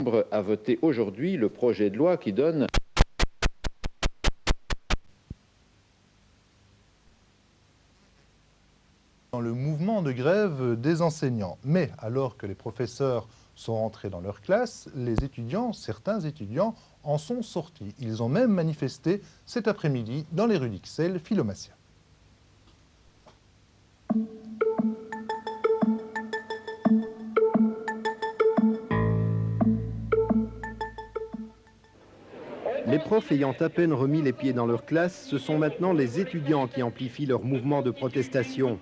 Chambre a voté aujourd'hui le projet de loi qui donne dans le mouvement de grève des enseignants. Mais alors que les professeurs sont rentrés dans leur classe, les étudiants, certains étudiants, en sont sortis. Ils ont même manifesté cet après-midi dans les rues d'Ixelles, Philomatia. Les profs ayant à peine remis les pieds dans leur classe, ce sont maintenant les étudiants qui amplifient leur mouvement de protestation.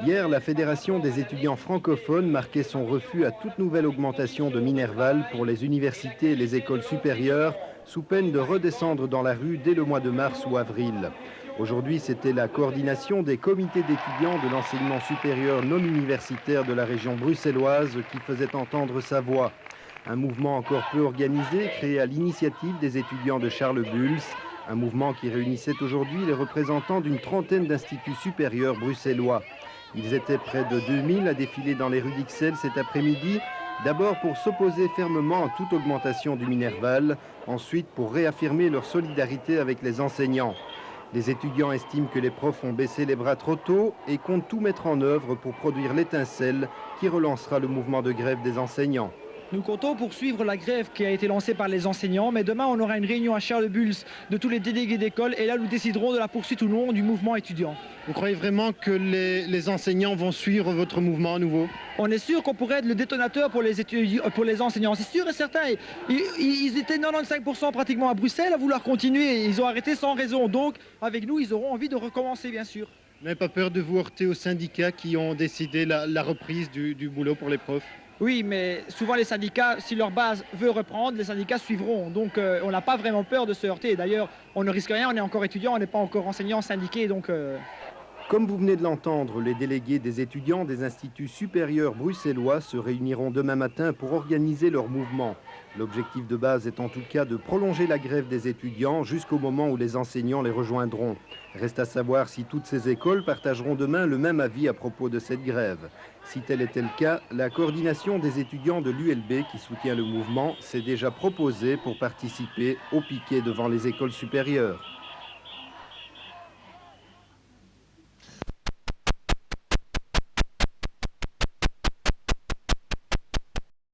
Hier, la Fédération des étudiants francophones marquait son refus à toute nouvelle augmentation de Minerval pour les universités et les écoles supérieures, sous peine de redescendre dans la rue dès le mois de mars ou avril. Aujourd'hui, c'était la coordination des comités d'étudiants de l'enseignement supérieur non universitaire de la région bruxelloise qui faisait entendre sa voix. Un mouvement encore peu organisé, créé à l'initiative des étudiants de Charles-Bulls, un mouvement qui réunissait aujourd'hui les représentants d'une trentaine d'instituts supérieurs bruxellois. Ils étaient près de 2000 à défiler dans les rues d'Ixelles cet après-midi, d'abord pour s'opposer fermement à toute augmentation du Minerval, ensuite pour réaffirmer leur solidarité avec les enseignants. Les étudiants estiment que les profs ont baissé les bras trop tôt et comptent tout mettre en œuvre pour produire l'étincelle qui relancera le mouvement de grève des enseignants. Nous comptons poursuivre la grève qui a été lancée par les enseignants, mais demain on aura une réunion à Charles-Bulls de tous les délégués d'école et là nous déciderons de la poursuite ou non du mouvement étudiant. Vous croyez vraiment que les enseignants vont suivre votre mouvement à nouveau? On est sûr qu'on pourrait être le détonateur pour les enseignants, c'est sûr et certain. Ils étaient 95% pratiquement à Bruxelles à vouloir continuer, ils ont arrêté sans raison, donc avec nous ils auront envie de recommencer bien sûr. Vous n'avez pas peur de vous heurter aux syndicats qui ont décidé la reprise du boulot pour les profs? Oui, mais souvent les syndicats, si leur base veut reprendre, les syndicats suivront. Donc on n'a pas vraiment peur de se heurter. D'ailleurs, on ne risque rien, on est encore étudiant, on n'est pas encore enseignant syndiqué. Donc, Comme vous venez de l'entendre, les délégués des étudiants des instituts supérieurs bruxellois se réuniront demain matin pour organiser leur mouvement. L'objectif de base est en tout cas de prolonger la grève des étudiants jusqu'au moment où les enseignants les rejoindront. Reste à savoir si toutes ces écoles partageront demain le même avis à propos de cette grève. Si tel était le cas, la coordination des étudiants de l'ULB qui soutient le mouvement s'est déjà proposée pour participer au piquet devant les écoles supérieures.